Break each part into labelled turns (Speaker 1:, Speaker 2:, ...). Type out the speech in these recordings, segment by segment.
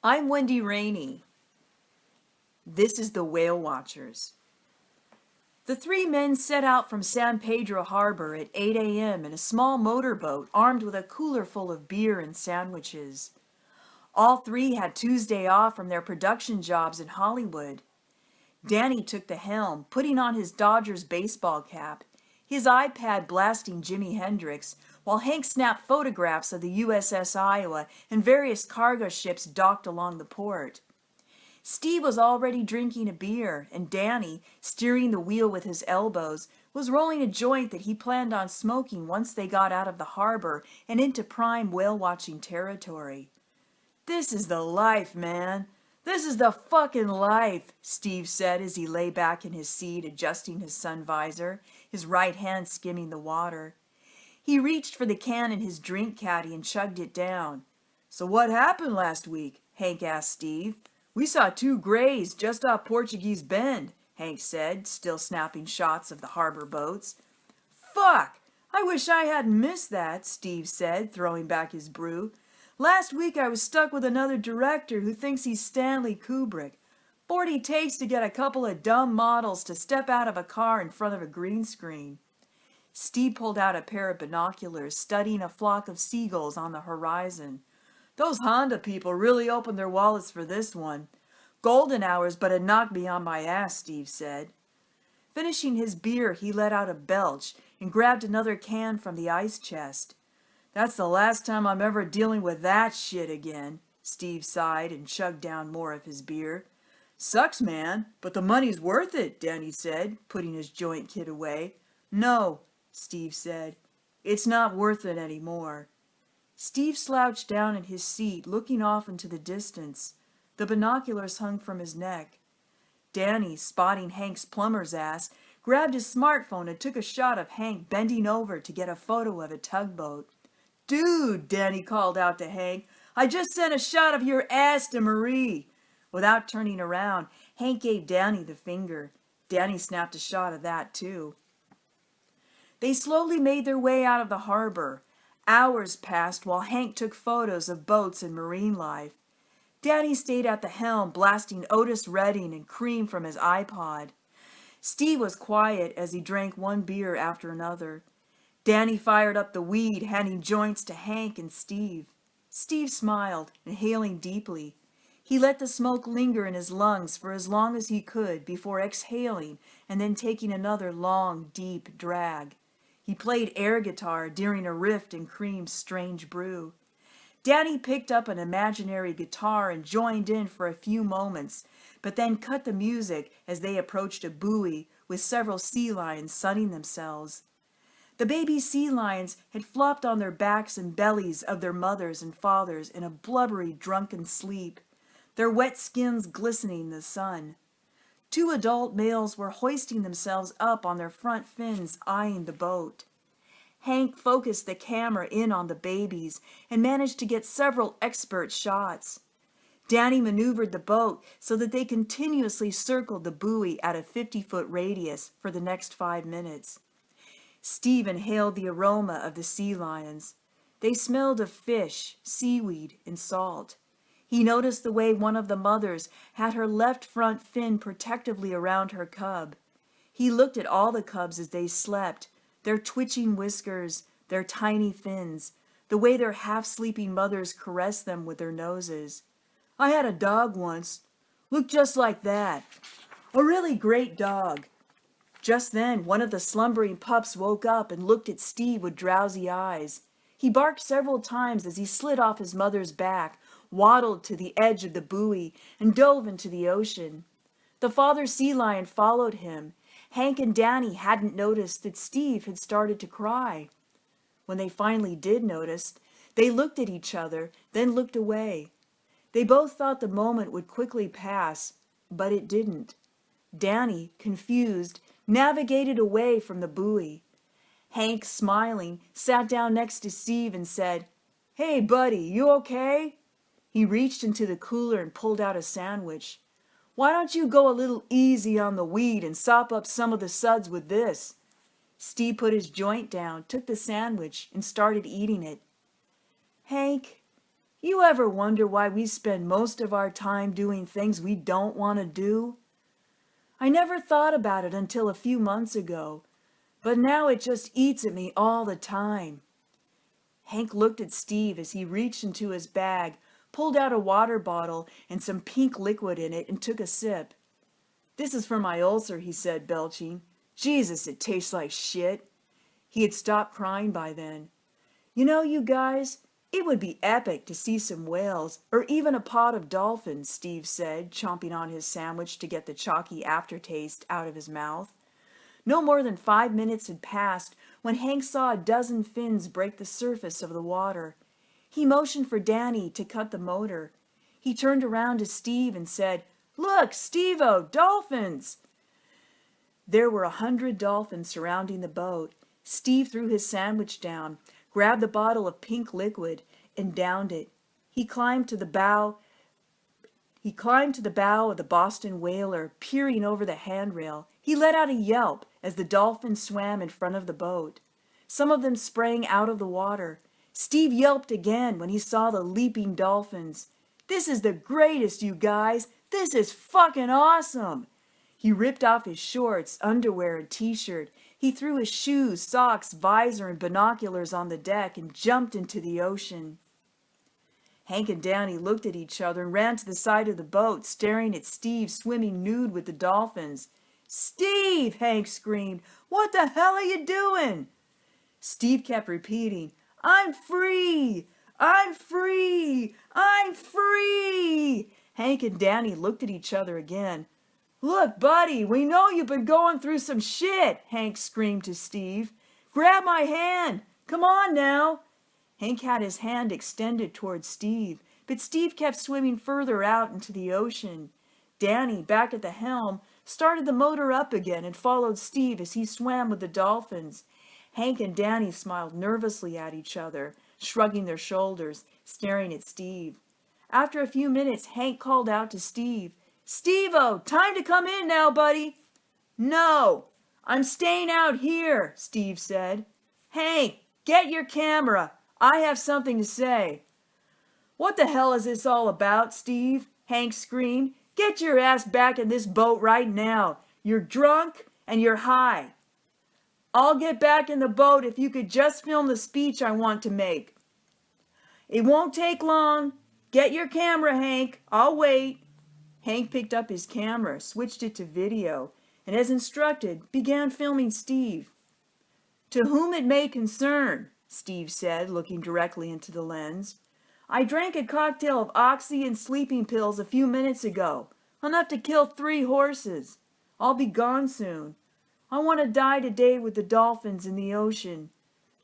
Speaker 1: I'm Wendy Rainey. This is the Whale Watchers. The three men set out from San Pedro Harbor at 8 a.m. in a small motorboat armed with a cooler full of beer and sandwiches. All three had Tuesday off from their production jobs in Hollywood. Danny took the helm, putting on his Dodgers baseball cap, his iPad blasting Jimi Hendrix, while Hank snapped photographs of the USS Iowa and various cargo ships docked along the port. Steve was already drinking a beer, and Danny, steering the wheel with his elbows, was rolling a joint that he planned on smoking once they got out of the harbor and into prime whale-watching territory. "This is the life, man. This is the fucking life," Steve said as he lay back in his seat adjusting his sun visor, his right hand skimming the water. He reached for the can in his drink caddy and chugged it down. "So what happened last week?" Hank asked Steve. "We saw two grays just off Portuguese Bend," Hank said, still snapping shots of the harbor boats. "Fuck! I wish I hadn't missed that," Steve said, throwing back his brew. "Last week I was stuck with another director who thinks he's Stanley Kubrick. 40 takes to get a couple of dumb models to step out of a car in front of a green screen." Steve pulled out a pair of binoculars, studying a flock of seagulls on the horizon. "Those Honda people really opened their wallets for this one. Golden hours, but it knocked me on my ass," Steve said. Finishing his beer, he let out a belch and grabbed another can from the ice chest. "That's the last time I'm ever dealing with that shit again," Steve sighed and chugged down more of his beer. "Sucks, man, but the money's worth it," Danny said, putting his joint kit away. "No," Steve said, "it's not worth it anymore." Steve slouched down in his seat, looking off into the distance. The binoculars hung from his neck. Danny, spotting Hank's plumber's ass, grabbed his smartphone and took a shot of Hank bending over to get a photo of a tugboat. "Dude," Danny called out to Hank, "I just sent a shot of your ass to Marie." Without turning around, Hank gave Danny the finger. Danny snapped a shot of that too. They slowly made their way out of the harbor. Hours passed while Hank took photos of boats and marine life. Danny stayed at the helm, blasting Otis Redding and Cream from his iPod. Steve was quiet as he drank one beer after another. Danny fired up the weed, handing joints to Hank and Steve. Steve smiled, inhaling deeply. He let the smoke linger in his lungs for as long as he could before exhaling and then taking another long, deep drag. He played air guitar during a riff in Cream's Strange Brew. Danny picked up an imaginary guitar and joined in for a few moments, but then cut the music as they approached a buoy with several sea lions sunning themselves. The baby sea lions had flopped on their backs and bellies of their mothers and fathers in a blubbery, drunken sleep, their wet skins glistening in the sun. Two adult males were hoisting themselves up on their front fins, eyeing the boat. Hank focused the camera in on the babies and managed to get several expert shots. Danny maneuvered the boat so that they continuously circled the buoy at a 50-foot radius for the next 5 minutes. Steve inhaled the aroma of the sea lions. They smelled of fish, seaweed, and salt. He noticed the way one of the mothers had her left front fin protectively around her cub. He looked at all the cubs as they slept, their twitching whiskers, their tiny fins, the way their half-sleeping mothers caressed them with their noses. "I had a dog once. Looked just like that. A really great dog." Just then, one of the slumbering pups woke up and looked at Steve with drowsy eyes. He barked several times as he slid off his mother's back, waddled to the edge of the buoy, and dove into the ocean. The father sea lion followed him. Hank and Danny hadn't noticed that Steve had started to cry. When they finally did notice, they looked at each other, then looked away. They both thought the moment would quickly pass, but it didn't. Danny, confused, navigated away from the buoy. Hank, smiling, sat down next to Steve and said, "Hey, buddy, you okay?" He reached into the cooler and pulled out a sandwich. "Why don't you go a little easy on the weed and sop up some of the suds with this?" Steve put his joint down, took the sandwich, and started eating it. "Hank," You ever wonder why we spend most of our time doing things we don't want to do? I never thought about it until a few months ago, but now it just eats at me all the time. Hank looked at Steve as he reached into his bag, pulled out a water bottle and some pink liquid in it, and took a sip. "This is for my ulcer," he said, belching. "Jesus, it tastes like shit." He had stopped crying by then. "You know, you guys, it would be epic to see some whales, or even a pod of dolphins," Steve said, chomping on his sandwich to get the chalky aftertaste out of his mouth. No more than 5 minutes had passed when Hank saw a dozen fins break the surface of the water. He motioned for Danny to cut the motor. He turned around to Steve and said, "Look, Steve-o, dolphins!" There were 100 dolphins surrounding the boat. Steve threw his sandwich down, grabbed the bottle of pink liquid, and downed it. He climbed to the bow of the Boston whaler, peering over the handrail. He let out a yelp as the dolphins swam in front of the boat. Some of them sprang out of the water. Steve yelped again when he saw the leaping dolphins. "This is the greatest, you guys! This is fucking awesome!" He ripped off his shorts, underwear, and t-shirt. He threw his shoes, socks, visor, and binoculars on the deck and jumped into the ocean. Hank and Danny looked at each other and ran to the side of the boat, staring at Steve swimming nude with the dolphins. "Steve!" Hank screamed. "What the hell are you doing?" Steve kept repeating, "I'm free! I'm free! I'm free!" Hank and Danny looked at each other again. "Look, buddy, we know you've been going through some shit," Hank screamed to Steve. "Grab my hand! Come on now!" Hank had his hand extended towards Steve, but Steve kept swimming further out into the ocean. Danny, back at the helm, started the motor up again and followed Steve as he swam with the dolphins. Hank and Danny smiled nervously at each other, shrugging their shoulders, staring at Steve. After a few minutes, Hank called out to Steve, "Steve-o, time to come in now, buddy." "No, I'm staying out here," Steve said. "Hank, get your camera. I have something to say." "What the hell is this all about, Steve?" Hank screamed. "Get your ass back in this boat right now. You're drunk and you're high." "I'll get back in the boat if you could just film the speech I want to make." "It won't take long. Get your camera, Hank. I'll wait." Hank picked up his camera, switched it to video, and as instructed, began filming Steve. "To whom it may concern," Steve said, looking directly into the lens, "I drank a cocktail of oxy and sleeping pills a few minutes ago, enough to kill 3 horses. I'll be gone soon. I want to die today with the dolphins in the ocean.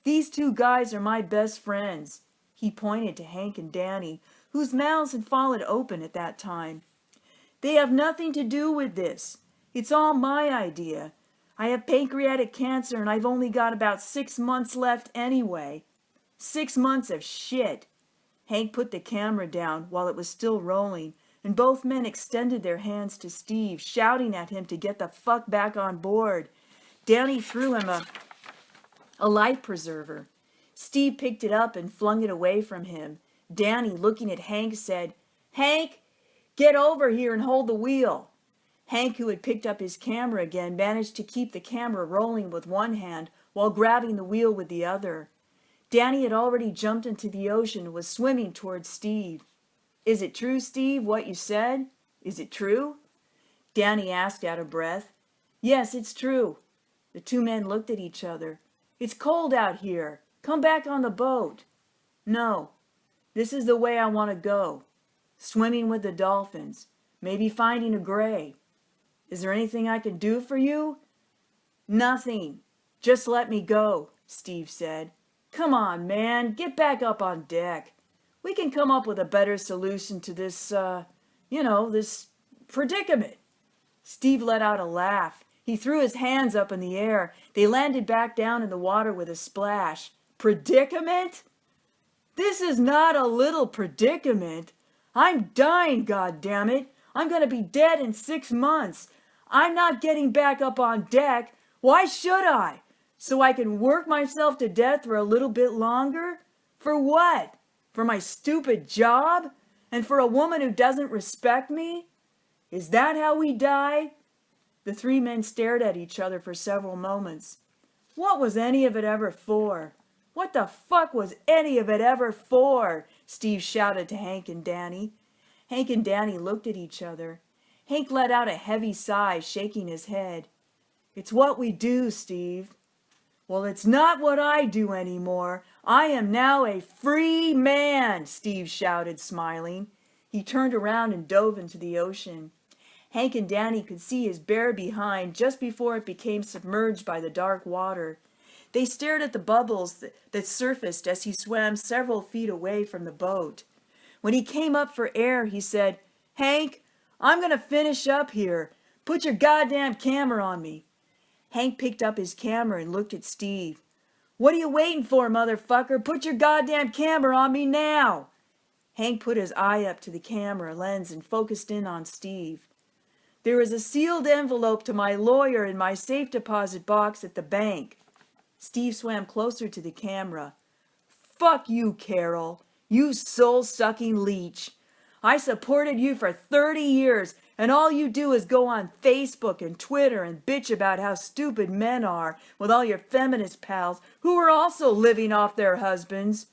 Speaker 1: These 2 guys are my best friends." He pointed to Hank and Danny, whose mouths had fallen open at that time. "They have nothing to do with this. It's all my idea. I have pancreatic cancer and I've only got about 6 months left anyway. 6 months of shit." Hank put the camera down while it was still rolling, and both men extended their hands to Steve, shouting at him to get the fuck back on board. Danny threw him a life preserver. Steve picked it up and flung it away from him. Danny, looking at Hank, said, "Hank, get over here and hold the wheel." Hank, who had picked up his camera again, managed to keep the camera rolling with one hand while grabbing the wheel with the other. Danny had already jumped into the ocean and was swimming towards Steve. "Is it true, Steve, what you said? Is it true?" Danny asked out of breath. "Yes, it's true." The 2 men looked at each other. "It's cold out here. Come back on the boat." "No. This is the way I want to go. Swimming with the dolphins. Maybe finding a gray. Is there anything I can do for you?" "Nothing. Just let me go," Steve said. "Come on, man. Get back up on deck. We can come up with a better solution to this, this predicament." Steve let out a laugh. He threw his hands up in the air. They landed back down in the water with a splash. "Predicament? This is not a little predicament. I'm dying, goddammit. I'm going to be dead in 6 months. I'm not getting back up on deck. Why should I? So I can work myself to death for a little bit longer? For what? For my stupid job? And for a woman who doesn't respect me? Is that how we die?" The three men stared at each other for several moments. What was any of it ever for? What the fuck was any of it ever for? Steve shouted to Hank and Danny. Hank and Danny looked at each other. Hank let out a heavy sigh, shaking his head. "It's what we do, Steve." "Well, it's not what I do anymore. I am now a free man," Steve shouted, smiling. He turned around and dove into the ocean. Hank and Danny could see his bare behind just before it became submerged by the dark water. They stared at the bubbles that surfaced as he swam several feet away from the boat. When he came up for air, he said, "Hank, I'm going to finish up here. Put your goddamn camera on me." Hank picked up his camera and looked at Steve. "What are you waiting for, motherfucker? Put your goddamn camera on me now." Hank put his eye up to the camera lens and focused in on Steve. "There is a sealed envelope to my lawyer in my safe deposit box at the bank." Steve swam closer to the camera. "Fuck you, Carol. You soul-sucking leech. I supported you for 30 years, and all you do is go on Facebook and Twitter and bitch about how stupid men are with all your feminist pals who are also living off their husbands.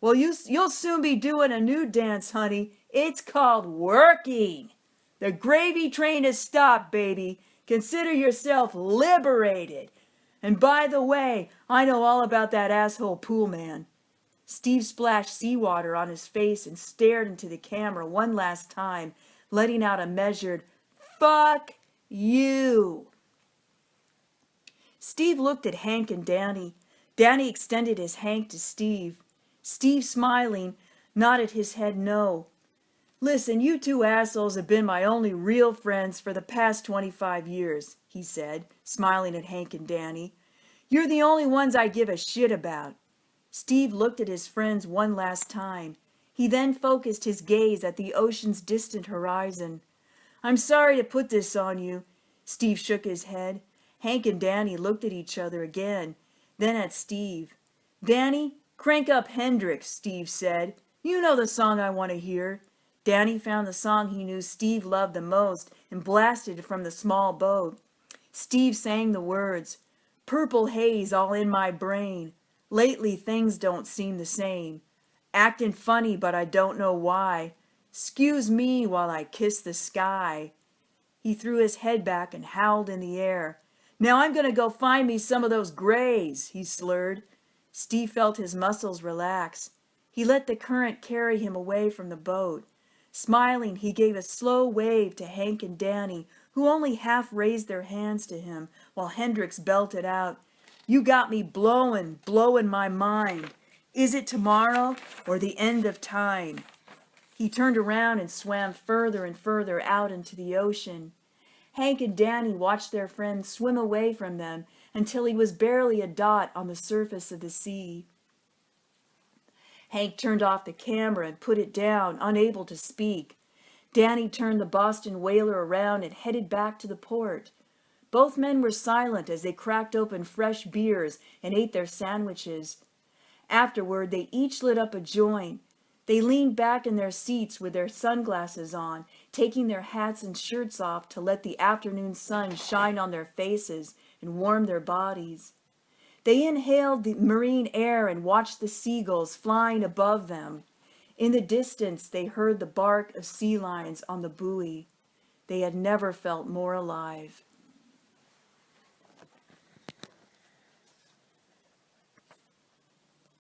Speaker 1: Well, you'll soon be doing a new dance, honey. It's called working. The gravy train has stopped, baby. Consider yourself liberated. And by the way, I know all about that asshole pool man." Steve splashed seawater on his face and stared into the camera one last time, letting out a measured, "Fuck you." Steve looked at Hank and Danny. Danny extended his Hank to Steve. Steve, smiling, nodded his head no. "Listen, you two assholes have been my only real friends for the past 25 years, he said, smiling at Hank and Danny. "You're the only ones I give a shit about." Steve looked at his friends one last time. He then focused his gaze at the ocean's distant horizon. "I'm sorry to put this on you." Steve shook his head. Hank and Danny looked at each other again, then at Steve. "Danny, crank up Hendrix," Steve said. "You know the song I want to hear." Danny found the song he knew Steve loved the most and blasted it from the small boat. Steve sang the words, "Purple haze all in my brain. Lately things don't seem the same. Acting funny but I don't know why. 'Scuse me while I kiss the sky." He threw his head back and howled in the air. "Now I'm going to go find me some of those grays," he slurred. Steve felt his muscles relax. He let the current carry him away from the boat. Smiling, he gave a slow wave to Hank and Danny, who only half raised their hands to him, while Hendrix belted out, "You got me blowing my mind. Is it tomorrow or the end of time?" He turned around and swam further and further out into the ocean. Hank and Danny watched their friend swim away from them until he was barely a dot on the surface of the sea. Hank turned off the camera and put it down, unable to speak. Danny turned the Boston whaler around and headed back to the port. Both men were silent as they cracked open fresh beers and ate their sandwiches. Afterward, they each lit up a joint. They leaned back in their seats with their sunglasses on, taking their hats and shirts off to let the afternoon sun shine on their faces and warm their bodies. They inhaled the marine air and watched the seagulls flying above them. In the distance, they heard the bark of sea lions on the buoy. They had never felt more alive.